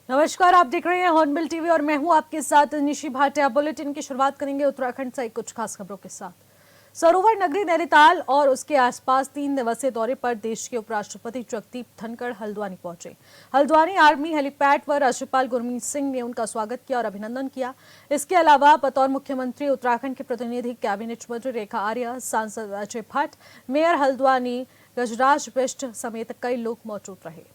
नमस्कार, आप देख रहे हैं हॉर्नबिल टीवी और मैं हूं आपके साथ निशी भाटिया। बुलेटिन की शुरुआत करेंगे उत्तराखंड से कुछ खास खबरों के साथ। सरोवर नगरी नैनीताल और उसके आसपास 3 दिवसीय दौरे पर देश के उपराष्ट्रपति जगदीप धनखड़ हल्द्वानी पहुंचे। हल्द्वानी आर्मी हेलीपैड पर राज्यपाल गुरमीत सिंह ने उनका स्वागत किया और अभिनंदन किया। इसके अलावा बतौर मुख्यमंत्री उत्तराखंड के प्रतिनिधि कैबिनेट मंत्री रेखा आर्या, सांसद अजय भट्ट, मेयर हल्द्वानी गजराज बिष्ट समेत कई लोग मौजूद रहे।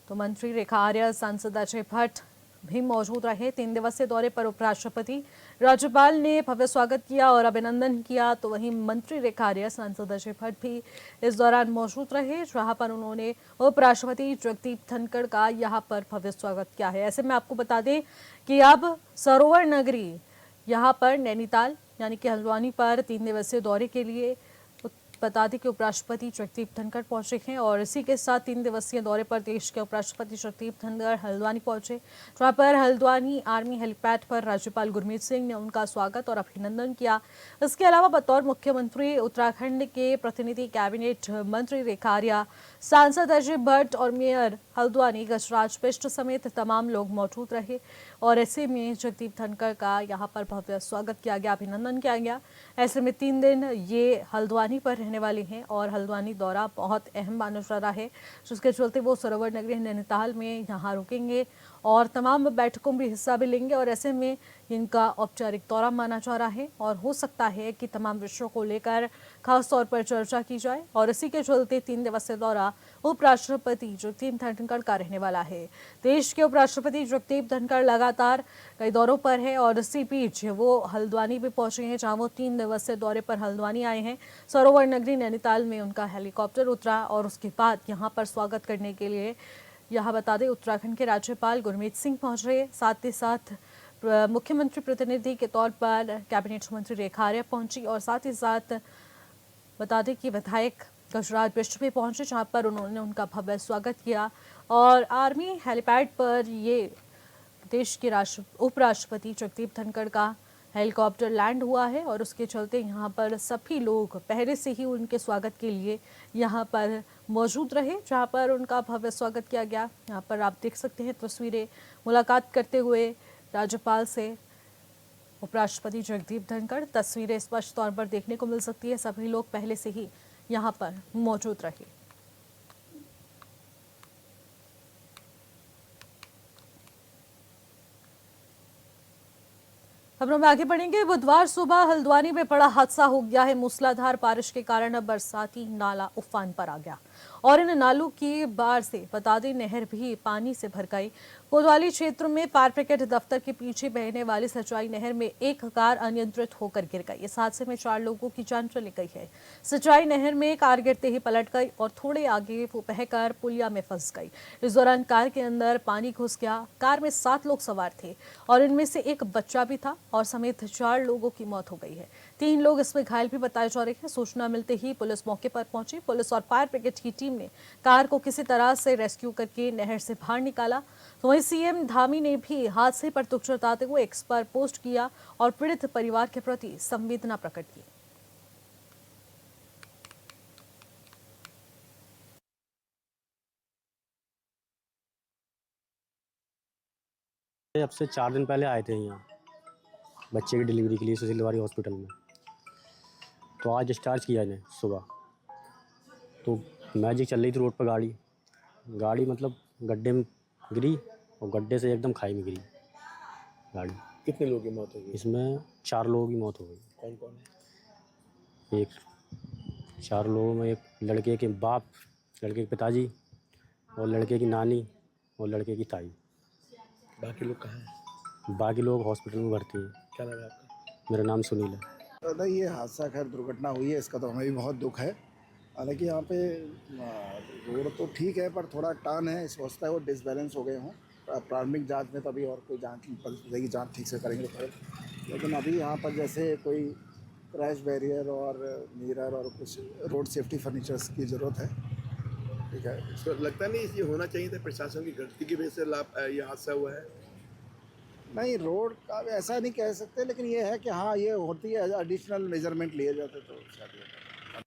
तो मंत्री रेखा आर्या, सांसद अजय भट्ट भी मौजूद रहे। 3 दिवसीय दौरे पर उपराष्ट्रपति राज्यपाल ने भव्य स्वागत किया और अभिनंदन किया। तो वहीं मंत्री रेखा आर्या, सांसद अजय भट्ट भी इस दौरान मौजूद रहे, जहां पर उन्होंने उपराष्ट्रपति जगदीप धनखड़ का यहां पर भव्य स्वागत किया है। ऐसे में आपको बता दें कि अब सरोवर नगरी यहां पर नैनीताल यानी कि हल्द्वानी पर 3 दिवसीय दौरे के लिए बता दें कि उपराष्ट्रपति जगदीप धनखड़ पहुंचे हैं और इसी के साथ 3 दिवसीय दौरे पर देश के उपराष्ट्रपति जगदीप धनखड़ हल्द्वानी पहुंचे, जहां पर हल्द्वानी आर्मी हेलीपैड पर राज्यपाल गुरमीत सिंह ने उनका स्वागत और अभिनंदन किया। इसके अलावा बतौर मुख्यमंत्री उत्तराखंड के प्रतिनिधि कैबिनेट मंत्री रेखा आर्या, सांसद अजय भट्ट और मेयर हल्द्वानी गजराज बिष्ट समेत तमाम लोग मौजूद रहे और ऐसे में जगदीप धनखड़ का यहाँ पर भव्य स्वागत किया गया, अभिनंदन किया गया। ऐसे में 3 दिन ये हल्द्वानी पर रहने वाले हैं और हल्द्वानी दौरा बहुत अहम माना जा रहा है, जिसके चलते वो सरोवर नगरी नैनीताल में यहाँ रुकेंगे और तमाम बैठकों में हिस्सा भी लेंगे और ऐसे में इनका औपचारिक दौरा माना जा रहा है और हो सकता है कि तमाम विषयों को लेकर खास तौर पर चर्चा की जाए और इसी के चलते 3 दिवसीय दौरा उपराष्ट्रपति जगदीप धनखड़ का रहने वाला है। देश के उपराष्ट्रपति जगदीप धनखड़ लगातार कई दौरों पर है और इसी बीच वो हल्द्वानी भी पहुंचे हैं, जहां वो 3 दिवसीय दौरे पर हल्द्वानी आए हैं। सरोवर नगरी नैनीताल में उनका हेलीकॉप्टर उतरा और उसके बाद यहाँ पर स्वागत करने के लिए यहाँ बता दें उत्तराखंड के राज्यपाल गुरमीत सिंह पहुंच रहे, साथ ही साथ मुख्यमंत्री प्रतिनिधि के तौर पर कैबिनेट मंत्री रेखा आर्या पहुंची और साथ ही साथ बता दें कि विधायक गजराज बिष्ट भी पहुंचे, जहां पर उन्होंने उनका भव्य स्वागत किया और आर्मी हेलीपैड पर ये देश के उपराष्ट्रपति जगदीप धनखड़ का हेलीकॉप्टर लैंड हुआ है और उसके चलते यहाँ पर सभी लोग पहले से ही उनके स्वागत के लिए यहाँ पर मौजूद रहे, जहाँ पर उनका भव्य स्वागत किया गया। यहाँ पर आप देख सकते हैं तस्वीरें मुलाकात करते हुए राज्यपाल से उपराष्ट्रपति जगदीप धनखड़, तस्वीरें स्पष्ट तौर पर देखने को मिल सकती है। सभी लोग पहले से ही यहाँ पर मौजूद रहे। खबरों में आगे बढ़ेंगे। बुधवार सुबह हल्द्वानी में बड़ा हादसा हो गया है। मूसलाधार बारिश के कारण अब बरसाती नाला उफान पर आ गया और इन नालों की बाढ़ से बता दें नहर भी पानी से भर गई। कोतवाली क्षेत्र में फायर ब्रिगेड दफ्तर के पीछे बहने वाली सिंचाई नहर में एक कार अनियंत्रित होकर गिर गई। इस हादसे में 4 लोगों की जान चली गई है। सिंचाई नहर में कार गिरते ही पलट गई और थोड़े आगे वो बहकर पुलिया में फंस गई। इस दौरान कार के अंदर पानी घुस गया। कार में 7 लोग सवार थे और इनमें से एक बच्चा भी था और समेत 4 लोगों की मौत हो गई है। 3 लोग इसमें घायल भी बताए जा रहे हैं। सूचना मिलते ही पुलिस मौके पर पहुंची। पुलिस और फायर ब्रिगेड की टीम ने कार को किसी तरह से रेस्क्यू करके नहर से बाहर निकाला। तो वहीं सीएम धामी ने भी हादसे पर दुख जताते हुए एक्स पर पोस्ट किया और पीड़ित परिवार के प्रति संवेदना प्रकट की। अब से 4 दिन पहले आए थे यहाँ बच्चे की डिलीवरी के लिए सुशीलवाड़ी हॉस्पिटल में। तो आज डिस्चार्ज किया इन्हें सुबह। तो मैजिक चल रही थी रोड पर गाड़ी मतलब गड्ढे में गिरी और गड्ढे से एकदम खाई में गिरी गाड़ी। कितने लोगों की मौत हो गई? इसमें 4 लोगों की मौत हो गई। कौन कौन है? एक 4 लोगों में एक लड़के के बाप, लड़के के पिताजी और लड़के की नानी और लड़के की ताई। बाकी लोग कहाँ हैं? बाकी लोग हॉस्पिटल में भर्ती हैं। क्या नाम है आपका? मेरा नाम सुनील है। नहीं, ये हादसा खैर दुर्घटना हुई है, इसका तो हमें भी बहुत दुख है। हालांकि यहाँ पे रोड तो ठीक है पर थोड़ा टर्न है, इस वजह से वो डिसबैलेंस हो गए हों। प्रारंभिक जांच में तो अभी और कोई जांच ठीक से करेंगे फिर, लेकिन अभी यहाँ पर जैसे कोई क्रैश बैरियर और मिरर और कुछ रोड सेफ्टी फर्नीचर्स की ज़रूरत है। ठीक है, इसको लगता नहीं ये होना चाहिए था, प्रशासन की गलती की वजह से ये हादसा हुआ है? नहीं, रोड का ऐसा नहीं कह सकते, लेकिन ये है कि हाँ ये होती है, एडिशनल मेजरमेंट लिए जाते तो शायद।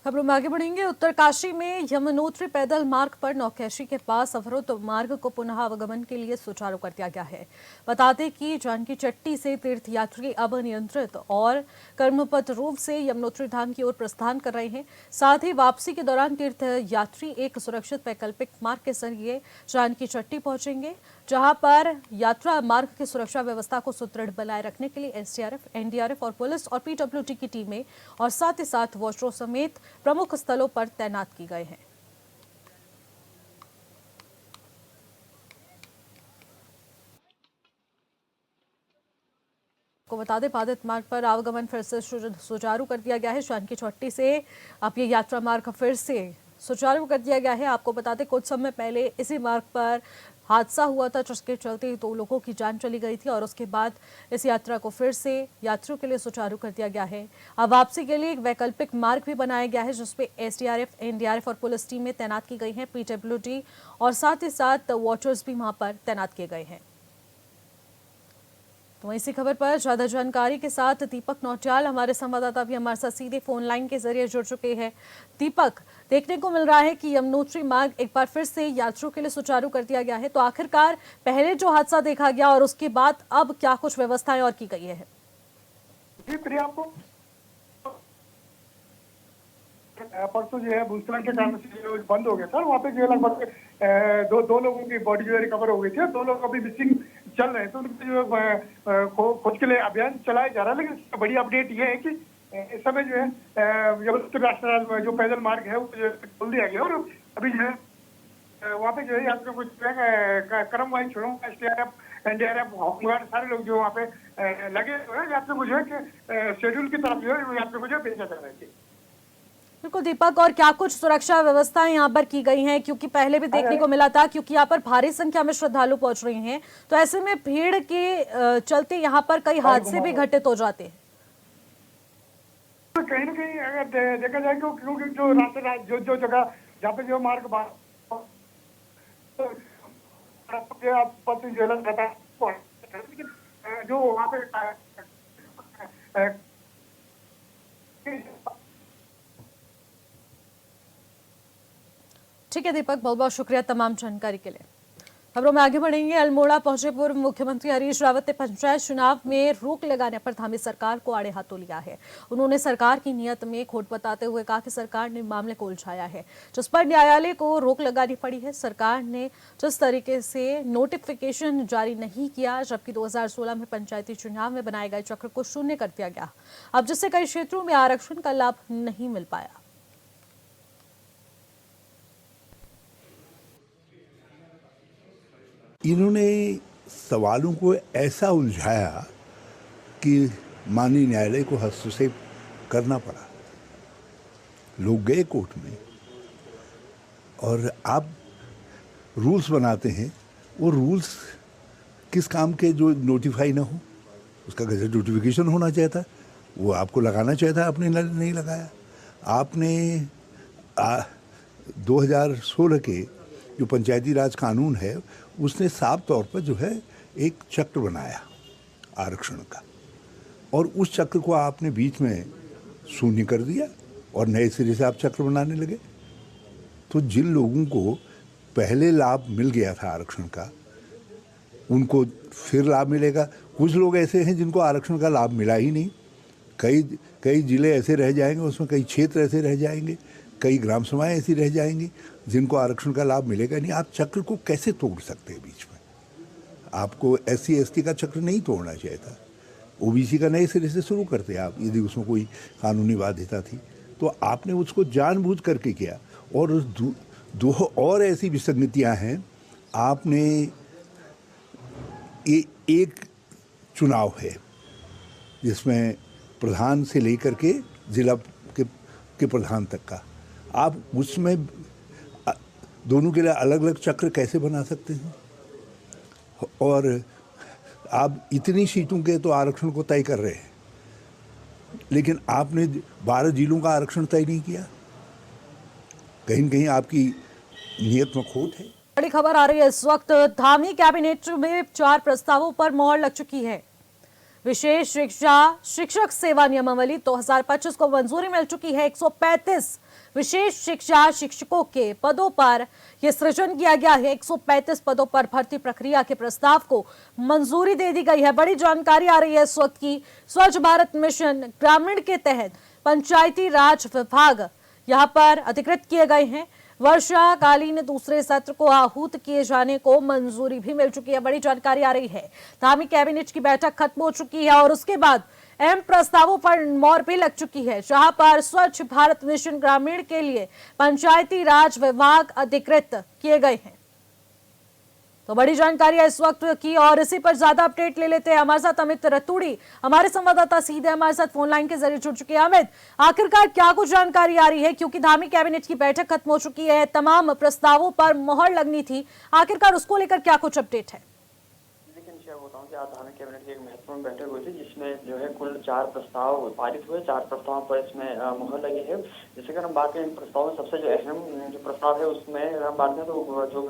खबरों में आगे बढ़ेंगे। उत्तरकाशी में यमुनोत्री पैदल मार्ग पर नौकेशी के पास अवरुद्ध मार्ग को पुनः आवागमन के लिए सुचारू कर दिया गया है। बता दें कि जानकी चट्टी से तीर्थयात्री अब नियंत्रित और कर्मबद्ध रूप से यमुनोत्री धाम की ओर प्रस्थान कर रहे हैं। साथ ही वापसी के दौरान तीर्थयात्री एक सुरक्षित वैकल्पिक मार्ग के जरिए जानकी चट्टी पहुंचेंगे, जहां पर यात्रा मार्ग की सुरक्षा व्यवस्था को सुदृढ़ बनाए रखने के लिए एसडीआरएफ, एनडीआरएफ और पुलिस और पीडब्ल्यूडी की टीमें और साथ ही साथ वॉचरों समेत प्रमुख स्थलों पर तैनात की गए हैं। को बता दें, बाधित मार्ग पर आवागमन फिर से सुचारू कर दिया गया है। जानकी चट्टी से अब ये यात्रा मार्ग फिर से सुचारू कर दिया गया है। आपको बता दें, कुछ समय पहले इसी मार्ग पर हादसा हुआ था, जिसके चलते 2 लोगों की जान चली गई थी और उसके बाद इस यात्रा को फिर से यात्रियों के लिए सुचारू कर दिया गया है। अब वापसी के लिए एक वैकल्पिक मार्ग भी बनाया गया है, जिसपे एसडीआरएफ, एनडीआरएफ और पुलिस टीमें तैनात की गई हैं। पीडब्ल्यूडी और साथ ही साथ वॉचर्स भी वहां पर तैनात किए गए हैं। तो इसी खबर पर ज्यादा जानकारी के साथ दीपक नौटियाल हमारे संवाददाता भी हमारे साथ सीधे फोन लाइन के जरिए जुड़ चुके हैं। दीपक, देखने को मिल रहा है कि यमुनोत्री मार्ग एक बार फिर से यात्रियों के लिए सुचारू कर दिया गया है, तो आखिरकार पहले जो हादसा देखा गया और उसके बाद अब क्या कुछ व्यवस्थाएं और की गई है? जी प्रिया, आपको परसों जो है भूस्खलन के कारण से जो बंद हो गया था, वहाँ पे जो है लगभग दो लोगों की बॉडी जो है रिकवर हो गई थी। 2 लोग अभी मिसिंग चल रहे हैं, तो उनके जो खोज के लिए अभियान चलाया जा रहा है। लेकिन बड़ी अपडेट ये है कि इस समय जो है यमुनोत्री राष्ट्रीय जो पैदल मार्ग है वो खोल दिया गया और अभी जो है वहाँ पे जो है यात्रियों को जो है क्रमवाइज छोड़ों एसडीआरएफ, एनडीआरएफ, होमगार्ड सारे लोग जो वहाँ पे लगे हुए हैं। यात्रियों को जो है शेड्यूल की तरफ जो है यात्रियों को जो भेजा जा रहा है। बिल्कुल दीपक, और क्या कुछ सुरक्षा व्यवस्थाएं यहाँ पर की गई हैं? क्योंकि पहले भी देखने को मिला था, क्योंकि यहाँ पर भारी संख्या में श्रद्धालु पहुंच रहे हैं, तो ऐसे में भीड़ के चलते यहाँ पर कई हादसे भी घटित हो जाते हैं। तो कहीं ना कहीं अगर देखा जाए क्योंकि जो रास्ते जो जगह जहाँ पे जो मार्ग जो वहाँ पे ठीक है दीपक, बहुत बहुत शुक्रिया तमाम जानकारी के लिए। खबरों में आगे बढ़ेंगे। अल्मोड़ा पहुंचे पूर्व मुख्यमंत्री हरीश रावत ने पंचायत चुनाव में रोक लगाने पर थामी सरकार को आड़े हाथों लिया है। उन्होंने सरकार की नीयत में खोट बताते हुए कहा कि सरकार ने मामले को उलझाया है, जिस पर न्यायालय को रोक लगानी पड़ी है। सरकार ने जिस तरीके से नोटिफिकेशन जारी नहीं किया, जबकि 2016 में पंचायती चुनाव में बनाए गए चक्र को शून्य कर दिया गया, अब जिससे कई क्षेत्रों में आरक्षण का लाभ नहीं मिल पाया। इन्होंने सवालों को ऐसा उलझाया कि माननीय न्यायालय को हस्तक्षेप करना पड़ा। लोग गए कोर्ट में और आप रूल्स बनाते हैं, वो रूल्स किस काम के जो नोटिफाई ना हो, उसका गजट नोटिफिकेशन होना चाहिए था, वो आपको लगाना चाहिए था, आपने नहीं लगाया। आपने 2016 के जो पंचायती राज कानून है उसने साफ तौर पर जो है एक चक्र बनाया आरक्षण का, और उस चक्र को आपने बीच में शून्य कर दिया और नए सिरे से आप चक्र बनाने लगे। तो जिन लोगों को पहले लाभ मिल गया था आरक्षण का, उनको फिर लाभ मिलेगा। कुछ लोग ऐसे हैं जिनको आरक्षण का लाभ मिला ही नहीं। कई जिले ऐसे रह जाएंगे, उसमें कई क्षेत्र ऐसे रह जाएंगे, कई ग्राम सभाएं ऐसी रह जाएंगी जिनको आरक्षण का लाभ मिलेगा नहीं। आप चक्र को कैसे तोड़ सकते हैं बीच में? आपको SC ST का चक्र नहीं तोड़ना चाहिए था, OBC का नए सिरे से शुरू करते आप यदि उसमें कोई कानूनी बाध्यता थी तो। आपने उसको जानबूझ करके किया। और दो और ऐसी विसंगतियां हैं। आपने एक चुनाव है जिसमें प्रधान से लेकर के जिला के प्रधान तक का, आप उसमें दोनों के लिए अलग अलग चक्र कैसे बना सकते हैं? और आप इतनी सीटों के तो आरक्षण को तय कर रहे हैं, लेकिन आपने 12 जिलों का आरक्षण तय नहीं किया। कहीं न कहीं आपकी नीयत में खोट है। बड़ी खबर आ रही है इस वक्त। धामी कैबिनेट में 4 प्रस्तावों पर मोहर लग चुकी है। विशेष शिक्षा शिक्षक सेवा नियमावली 2025 को मंजूरी मिल चुकी है। 135 विशेष शिक्षा शिक्षकों के पदों पर यह सृजन किया गया है। 135 पदों पर भर्ती प्रक्रिया के प्रस्ताव को मंजूरी दे दी गई है। बड़ी जानकारी आ रही है इस वक्त की। स्वच्छ भारत मिशन ग्रामीण के तहत पंचायती राज विभाग यहां पर अधिकृत किए गए हैं। वर्षाकालीन दूसरे सत्र को आहूत किए जाने को मंजूरी भी मिल चुकी है। बड़ी जानकारी आ रही है। धामी कैबिनेट की बैठक खत्म हो चुकी है और उसके बाद अहम प्रस्तावों पर मोहर भी लग चुकी है, जहां पर स्वच्छ भारत मिशन ग्रामीण के लिए पंचायती राज विभाग अधिकृत किए गए हैं। तो बड़ी जानकारी है इस वक्त की और इसी पर ज्यादा अपडेट ले लेते हैं। हमारे साथ अमित रतूड़ी हमारे संवाददाता सीधे हमारे साथ फोन लाइन के जरिए जुड़ चुके हैं। अमित, आखिरकार क्या कुछ जानकारी आ रही है, क्योंकि धामी कैबिनेट की बैठक खत्म हो चुकी है, तमाम प्रस्तावों पर मोहर लगनी थी, आखिरकार उसको लेकर क्या कुछ अपडेट है? बताऊं कि आज धामी कैबिनेट की एक महत्वपूर्ण बैठक हुई थी, जिसमें जो है कुल 4 प्रस्ताव पारित हुए। 4 प्रस्तावों पर इसमें मोहर लगी है। जैसे अगर हम बात करें इन प्रस्तावों में सबसे जो अहम जो प्रस्ताव है उसमें अगर हम बात करें तो जो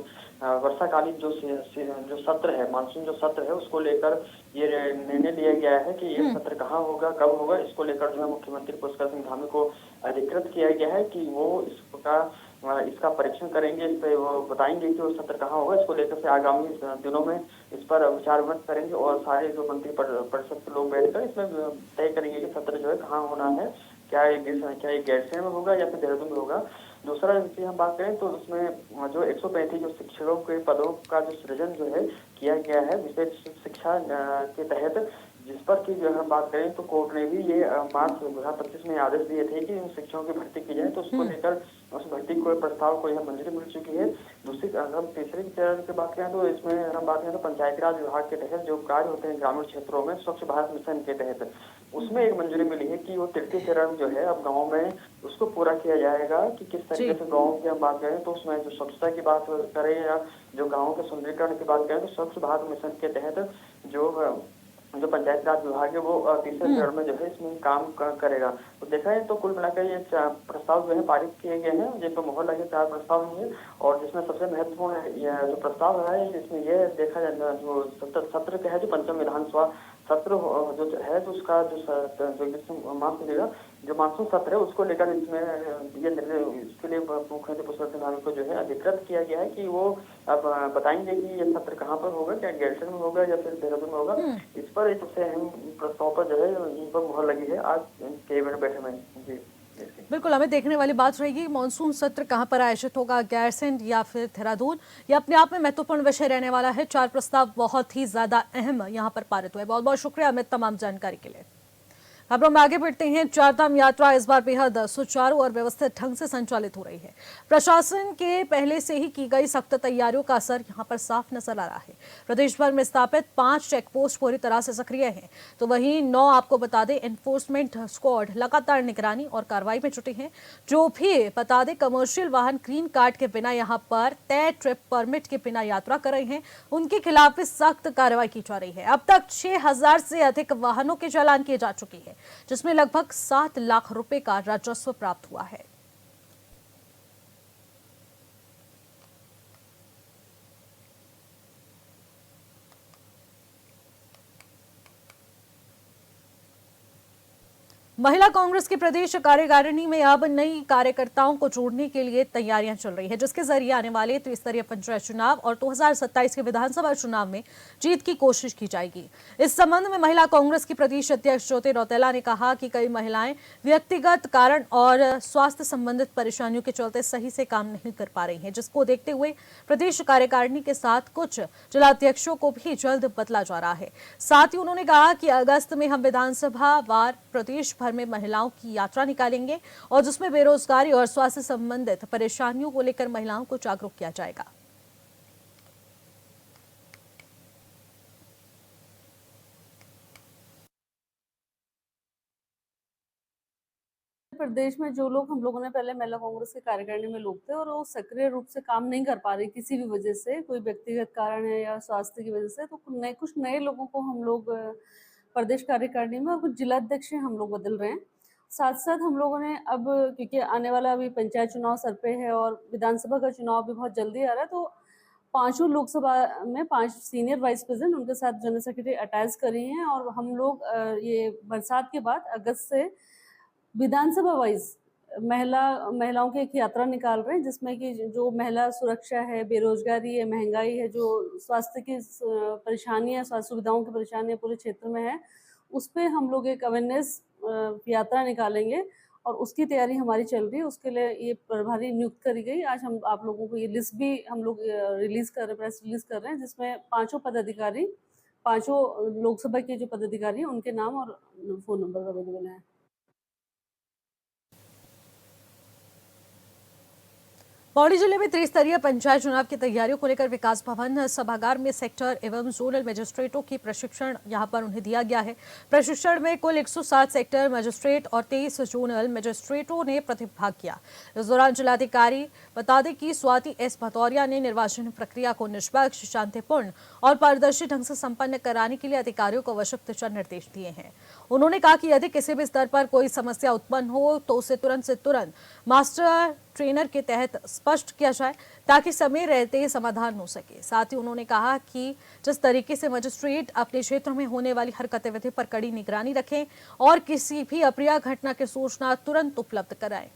वर्षाकालीन जो सत्र है, मानसून जो सत्र है, उसको लेकर ये निर्णय लिया गया है कि ये सत्र कहाँ होगा, कब होगा। इसको लेकर जो है मुख्यमंत्री पुष्कर सिंह धामी को अधिकृत किया गया है कि वो इसका परीक्षण करेंगे, इस पे वो बताएंगे कि वो सत्र कहाँ होगा। इसको लेकर से आगामी दिनों में इस पर विचार विमर्श करेंगे और सारे जो मंत्री परिषद के लोग बैठकर इसमें तय करेंगे कि सत्र जो है कहाँ होना है, क्या ये गैरसैंण में होगा या फिर देहरादून में होगा। दूसरा यदि हम बात करें तो उसमें जो 135 जो शिक्षकों के पदों का जो सृजन जो है किया गया है विशेष शिक्षा के तहत, जिस पर की जो हम बात करें तो कोर्ट ने भी ये मार्च 2025 में आदेश दिए थे कि इन शिक्षकों की भर्ती की जाए। तो उसको लेकर उस भर्ती को प्रस्ताव को यह मंजूरी मिल चुकी है। दूसरी अगर हम तीसरे चरण की बात करें तो इसमें हम बात करें तो पंचायती राज विभाग के तहत जो कार्य होते हैं ग्रामीण क्षेत्रों में स्वच्छ भारत मिशन के तहत, उसमें एक मंजूरी मिली है कि वो तृतीय चरण जो है अब गाँव में उसको पूरा किया जाएगा कि किस तरीके से गाँव की हम बात करें तो उसमें जो स्वच्छता की बात करें या जो गाँव के सुंदरीकरण की बात करें तो स्वच्छ भारत मिशन के तहत जो पंचायत राज विभाग है वो तीसरे चरण में जो है इसमें काम करेगा। तो देखा है तो कुल मिलाकर ये प्रस्ताव जो है पारित किए गए हैं, जिन पर मोहर लगे 4 प्रस्ताव हैं और जिसमें सबसे महत्वपूर्ण जो प्रस्ताव है इसमें यह देखा जाए जो सत्र का है जो 5वां विधानसभा सत्र जो है तो उसका जो माफ कीजिएगा जो मानसून सत्र है उसको लेकर इसमें ये निर्णय इसके लिए मुख्यमंत्री पुष्कर सिंह धामी को जो है अधिकृत किया गया है कि वो अब बताएंगे कि ये सत्र कहाँ पर होगा, क्या गैरसैंण में होगा या फिर देहरादून में होगा। इस पर एक सबसे अहम प्रस्ताव पर जो है इन पर मोहर लगी है आज कैबिनेट बैठक में। जी बिल्कुल, हमें देखने वाली बात रहेगी मानसून सत्र कहां पर आयोजित होगा, गैरसैंण या फिर देहरादून। यह अपने आप में महत्वपूर्ण विषय रहने वाला है। 4 प्रस्ताव बहुत ही ज्यादा अहम यहां पर पारित हुए। बहुत बहुत शुक्रिया अमित तमाम जानकारी के लिए। खबरों में आगे बढ़ते हैं। चारधाम यात्रा इस बार बेहद सुचारू और व्यवस्थित ढंग से संचालित हो रही है। प्रशासन के पहले से ही की गई सख्त तैयारियों का असर यहां पर साफ नजर आ रहा है। प्रदेश भर में स्थापित 5 चेक पोस्ट पूरी तरह से सक्रिय हैं, तो वहीं 9 आपको बता दें एनफोर्समेंट स्क्वाड लगातार निगरानी और कार्रवाई में जुटे हैं। जो भी बता दें कमर्शियल वाहन ग्रीन कार्ड के बिना यहां पर तय ट्रिप परमिट के बिना यात्रा कर रहे हैं, उनके खिलाफ भी सख्त कार्रवाई की जा रही है। अब तक 6000 से अधिक वाहनों के चालान किए जा चुके हैं, जिसमें लगभग 7 लाख रुपए का राजस्व प्राप्त हुआ है। महिला कांग्रेस की प्रदेश कार्यकारिणी में अब नई कार्यकर्ताओं को जोड़ने के लिए तैयारियां चल रही है, जिसके जरिए आने वाले त्रिस्तरीय पंचायत चुनाव और 2027 के विधानसभा चुनाव में जीत की कोशिश की जाएगी। इस संबंध में महिला कांग्रेस की प्रदेश अध्यक्ष ज्योति रौतेला ने कहा कि कई महिलाएं व्यक्तिगत कारण और स्वास्थ्य संबंधित परेशानियों के चलते सही से काम नहीं कर पा रही हैं, जिसको देखते हुए प्रदेश कार्यकारिणी के साथ कुछ जिलाध्यक्षों को भी जल्द बदला जा रहा है। साथ ही उन्होंने कहा कि अगस्त में हम विधानसभा वार प्रदेश भर में महिलाओं की यात्रा निकालेंगे और जिसमें बेरोजगारी और स्वास्थ्य संबंधित परेशानियों को लेकर महिलाओं को जागरूक किया जाएगा। प्रदेश में जो लोग हम लोगों ने पहले महिला कांग्रेस के कार्यकारिणी में लोग थे और वो सक्रिय रूप से काम नहीं कर पा रहे किसी भी वजह से, कोई व्यक्तिगत कारण है या स्वास्थ्य की वजह से, तो कुछ नए लोगों को हम लोग प्रदेश कार्यकारिणी में और कुछ जिलाध्यक्ष हम लोग बदल रहे हैं। साथ साथ हम लोगों ने अब क्योंकि आने वाला अभी पंचायत चुनाव सर पे है और विधानसभा का चुनाव भी बहुत जल्दी आ रहा है, तो पांचों लोकसभा में 5 सीनियर वाइस प्रेसिडेंट उनके साथ जनरल सेक्रेटरी अटैच करी हैं। और हम लोग ये बरसात के बाद अगस्त से विधानसभा वाइज महिलाओं की एक यात्रा निकाल रहे हैं, जिसमें कि जो महिला सुरक्षा है, बेरोजगारी है, महंगाई है, जो स्वास्थ्य की परेशानियां, स्वास्थ्य सुविधाओं की परेशानियां पूरे क्षेत्र में है, उस पर हम लोग एक अवेयरनेस यात्रा निकालेंगे और उसकी तैयारी हमारी चल रही है। उसके लिए ये प्रभारी नियुक्त करी गई। आज हम आप लोगों को ये लिस्ट भी हम लोग रिलीज कर रहे हैं, प्रेस रिलीज कर रहे हैं, जिसमें पांचों लोकसभा के जो पदाधिकारी हैं उनके नाम और फोन नंबर अवेलेबल है। पौड़ी जिले में त्रिस्तरीय पंचायत चुनाव की तैयारियों को लेकर विकास भवन सभागार में सेक्टर एवं जोनल मजिस्ट्रेटों की प्रशिक्षण यहां पर उन्हें दिया गया है। प्रशिक्षण में कुल 107 सेक्टर मजिस्ट्रेट और 23 जोनल मजिस्ट्रेटों ने प्रतिभाग किया। इस दौरान जिलाधिकारी बता दें कि स्वाति एस भदौरिया ने निर्वाचन प्रक्रिया को निष्पक्ष, शांतिपूर्ण और पारदर्शी ढंग से संपन्न कराने के लिए अधिकारियों को आवश्यक दिशा निर्देश दिए हैं। उन्होंने कहा कि यदि किसी भी स्तर पर कोई समस्या उत्पन्न हो तो उसे तुरंत मास्टर ट्रेनर के तहत स्पष्ट किया जाए ताकि समय रहते समाधान हो सके। साथ ही उन्होंने कहा कि जिस तरीके से मजिस्ट्रेट अपने क्षेत्र में होने वाली हर गतिविधि पर कड़ी निगरानी रखें और किसी भी अप्रिय घटना की सूचना तुरंत उपलब्ध कराएं।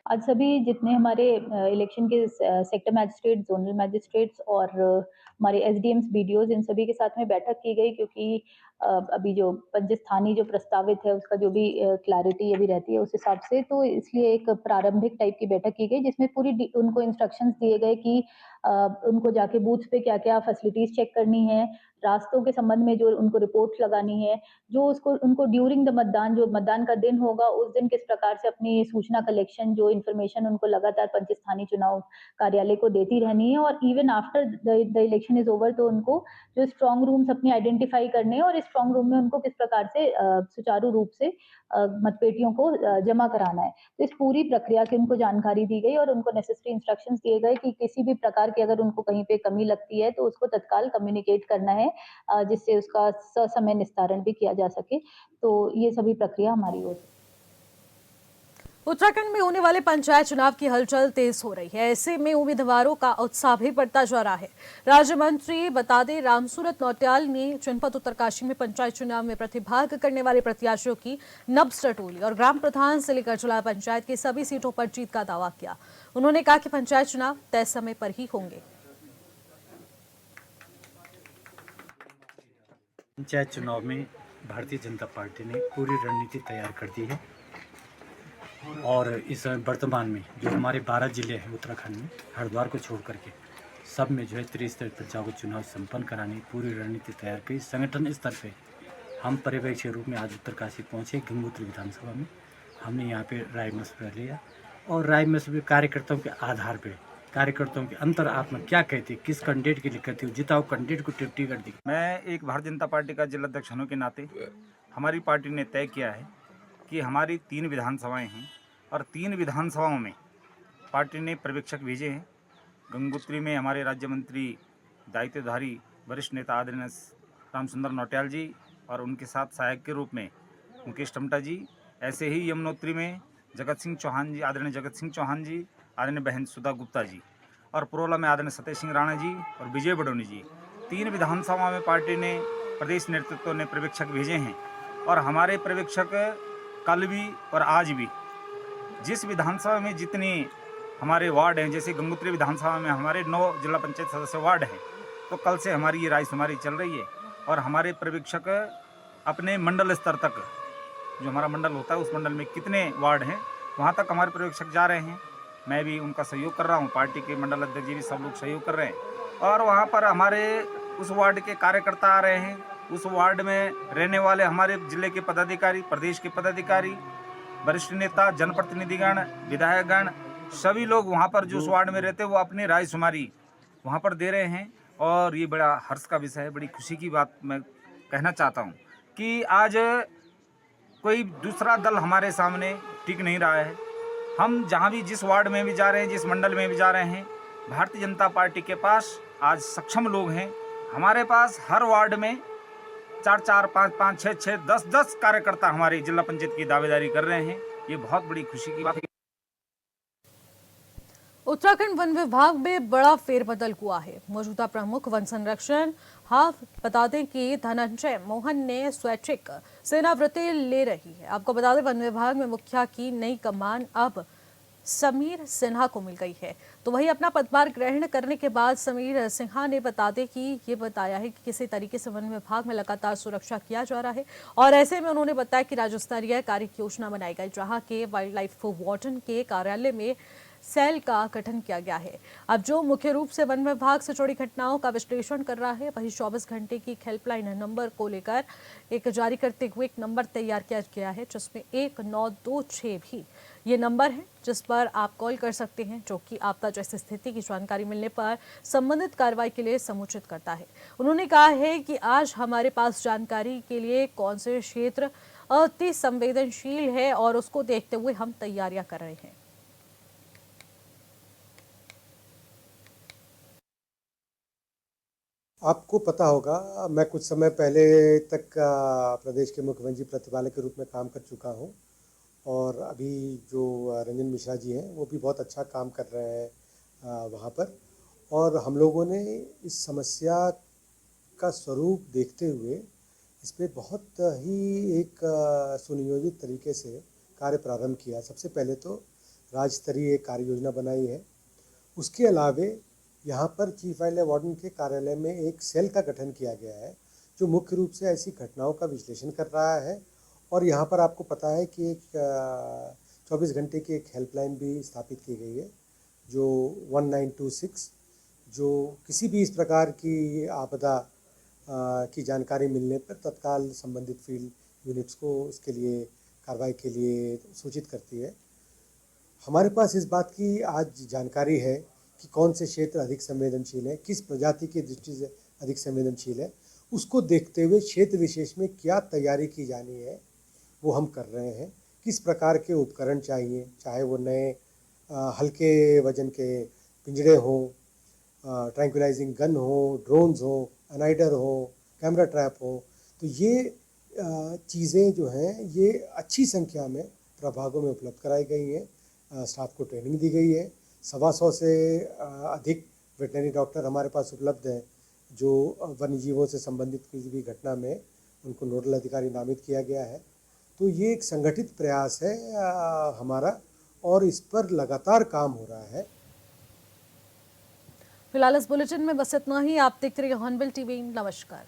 आज सभी जितने हमारे इलेक्शन के सेक्टर मैजिस्ट्रेट, जोनल मैजिस्ट्रेट्स और हमारे एसडीएम्स, बीडीओज, इन सभी के साथ में बैठक की गई, क्योंकि अभी जो पंचस्थानी जो प्रस्तावित है उसका जो भी क्लैरिटी अभी रहती है उस हिसाब से, तो इसलिए एक प्रारंभिक टाइप की बैठक की गई, जिसमें पूरी उनको इंस्ट्रक्शंस दिए गए कि उनको जाके बूथ पे क्या क्या फैसिलिटीज चेक करनी है, रास्तों के संबंध में जो उनको रिपोर्ट लगानी है, जो उनको ड्यूरिंग द मतदान, जो मतदान का दिन होगा उस दिन किस प्रकार से अपनी सूचना कलेक्शन, जो इन्फॉर्मेशन उनको लगातार पंचस्थानी चुनाव कार्यालय को देती रहनी है। और even after the election is over तो उनको जो स्ट्रांग रूम्स अपनी आइडेंटिफाई करने हैं और इस स्ट्रांग रूम में उनको किस प्रकार से सुचारू रूप से मतपेटियों को जमा कराना है। तो इस पूरी प्रक्रिया की उनको जानकारी दी गई और उनको नेसेसरी इंस्ट्रक्शंस दिए गए कि किसी भी प्रकार की अगर उनको कहीं पे कमी लगती है तो उसको तत्काल कम्युनिकेट करना है, जिससे उसका ससमय निस्तारण भी किया जा सके। तो ये सभी प्रक्रिया हमारी ओर से। उत्तराखंड में होने वाले पंचायत चुनाव की हलचल तेज हो रही है। ऐसे में उम्मीदवारों का उत्साह भी बढ़ता जा रहा है। राज्य मंत्री बता दें रामसूरत नौटियाल ने जनपद उत्तरकाशी में पंचायत चुनाव में प्रतिभाग करने वाले प्रत्याशियों की नब्ज टटोली और ग्राम प्रधान से लेकर जिला पंचायत की सभी सीटों पर जीत का दावा किया। उन्होंने कहा कि पंचायत चुनाव तय समय पर ही होंगे। पंचायत चुनाव में भारतीय जनता पार्टी ने पूरी रणनीति तैयार कर दी है और इस वर्तमान में जो हमारे 12 जिले हैं उत्तराखंड में, हरिद्वार को छोड़ करके सब में जो है त्रिस्तरीय पंचायत चुनाव संपन्न कराने पूरी रणनीति तैयार की। संगठन स्तर पे हम पर्यवेक्षक के रूप में आज उत्तरकाशी पहुँचे। गंगोत्री विधानसभा में हमने यहाँ पे राय मशवरा लिया और राय मशवरे कार्यकर्ताओं के आधार पर कार्यकर्ताओं के अंतर आत्मा क्या कहती है, किस कैंडिडेट के लिए कहती है, जिताओ कैंडिडेट को टिकट दी। मैं एक भारतीय जनता पार्टी का जिला अध्यक्ष होने के नाते हमारी पार्टी ने तय किया है कि हमारी 3 विधानसभाएं हैं और 3 विधानसभाओं में पार्टी ने पर्यवेक्षक भेजे हैं। गंगोत्री में हमारे राज्य मंत्री दायित्वधारी वरिष्ठ नेता आदरणीय रामसुंदर नौटियाल जी और उनके साथ सहायक के रूप में मुकेश टमटा जी। ऐसे ही यमुनोत्री में जगत सिंह चौहान जी, आदरणीय जगत सिंह चौहान जी, आदरणीय बहन सुधा गुप्ता जी और पुरोला में आदरणीय सतेज सिंह राणा जी और विजय बडोनी जी। 3 विधानसभा में पार्टी ने प्रदेश नेतृत्व ने पर्यवेक्षक भेजे हैं और हमारे पर्यवेक्षक कल भी और आज भी जिस विधानसभा में जितने हमारे वार्ड हैं, जैसे गंगोत्री विधानसभा में हमारे 9 जिला पंचायत सदस्य वार्ड हैं, तो कल से हमारी ये रायशुमारी चल रही है और हमारे पर्यवेक्षक अपने मंडल स्तर तक, जो हमारा मंडल होता है उस मंडल में कितने वार्ड हैं वहाँ तक हमारे पर्यवेक्षक जा रहे हैं। मैं भी उनका सहयोग कर रहा हूँ, पार्टी के मंडल अध्यक्ष जी भी सब लोग सहयोग कर रहे हैं और वहाँ पर हमारे उस वार्ड के कार्यकर्ता आ रहे हैं। उस वार्ड में रहने वाले हमारे जिले के पदाधिकारी, प्रदेश के पदाधिकारी, वरिष्ठ नेता, जनप्रतिनिधिगण, विधायकगण, सभी लोग वहाँ पर जो उस वार्ड में रहते हैं वो अपनी रायशुमारी वहाँ पर दे रहे हैं और ये बड़ा हर्ष का विषय है। बड़ी खुशी की बात मैं कहना चाहता हूँ कि आज कोई दूसरा दल हमारे सामने टिक नहीं रहा है। हम जहाँ भी जिस वार्ड में भी जा रहे हैं, जिस मंडल में भी जा रहे हैं, भारतीय जनता पार्टी के पास आज सक्षम लोग हैं। हमारे पास हर वार्ड में 4 4 5 5 6 6 10 10 कार्यकर्ता हमारे जिला पंचायत की दावेदारी कर रहे हैं। ये बहुत बड़ी खुशी की बात है। उत्तराखंड वन विभाग में बड़ा फेरबदल हुआ है। मौजूदा प्रमुख वन संरक्षण बता दें कि धनंजय मोहन ने स्वैच्छिक सेवानिवृत्ति ले रही है। आपको बता दें वन विभाग में मुखिया की नई कमान अब समीर सिन्हा को मिल गई है। तो वही अपना पदभार ग्रहण करने के बाद समीर सिन्हा ने बता दें कि ये बताया है कि किसी तरीके से वन विभाग में लगातार सुरक्षा किया जा रहा है और ऐसे में उन्होंने बताया कि राज्य स्तरीय कार्य योजना बनाई गई जहां के वाइल्ड लाइफ वार्डन के कार्यालय में सेल का गठन किया गया है। अब जो मुख्य रूप से वन विभाग से जुड़ी घटनाओं का विश्लेषण कर रहा है, वही 24 घंटे की हेल्पलाइन नंबर को लेकर एक जारी करते हुए एक नंबर तैयार किया गया है जिसमें 1926 भी ये नंबर है जिस पर आप कॉल कर सकते हैं, जो कि आपदा जैसी स्थिति की जानकारी मिलने पर संबंधित कार्रवाई के लिए समुचित करता है। उन्होंने कहा है कि आज हमारे पास जानकारी के लिए कौन से क्षेत्र अति संवेदनशील है और उसको देखते हुए हम तैयारियां कर रहे हैं। आपको पता होगा मैं कुछ समय पहले तक प्रदेश के मुख्य वन जीव प्रतिपालक के रूप में काम कर चुका हूं और अभी जो रंजन मिश्रा जी हैं वो भी बहुत अच्छा काम कर रहे हैं वहाँ पर। और हम लोगों ने इस समस्या का स्वरूप देखते हुए इस पर बहुत ही एक सुनियोजित तरीके से कार्य प्रारंभ किया। सबसे पहले तो राज्य स्तरीय कार्य योजना बनाई है। उसके अलावे यहाँ पर चीफ वाइल्ड लाइफ वार्डन के कार्यालय में एक सेल का गठन किया गया है जो मुख्य रूप से ऐसी घटनाओं का विश्लेषण कर रहा है। और यहाँ पर आपको पता है कि एक 24 घंटे की एक हेल्पलाइन भी स्थापित की गई है जो 1926, जो किसी भी इस प्रकार की आपदा की जानकारी मिलने पर तत्काल संबंधित फील्ड यूनिट्स को इसके लिए कार्रवाई के लिए सूचित करती है। हमारे पास इस बात की आज जानकारी है कि कौन से क्षेत्र अधिक संवेदनशील है, किस प्रजाति की दृष्टि से अधिक संवेदनशील है, उसको देखते हुए क्षेत्र विशेष में क्या तैयारी की जानी है वो हम कर रहे हैं। किस प्रकार के उपकरण चाहिए, चाहे वो नए हल्के वजन के पिंजड़े हों, ट्रैंक्विलाइजिंग गन हो, ड्रोन्स हो, अनाइडर हो, कैमरा ट्रैप हो, तो ये चीज़ें जो हैं ये अच्छी संख्या में प्रभागों में उपलब्ध कराई गई हैं। स्टाफ को ट्रेनिंग दी गई है। 125 से अधिक वेटनरी डॉक्टर हमारे पास उपलब्ध हैं जो वन्य जीवों से संबंधित किसी भी घटना में उनको नोडल अधिकारी नामित किया गया है। तो ये एक संगठित प्रयास है हमारा और इस पर लगातार काम हो रहा है। फिलहाल इस बुलेटिन में बस इतना ही। आप देखते रहिए हॉर्नबिल टीवी। नमस्कार।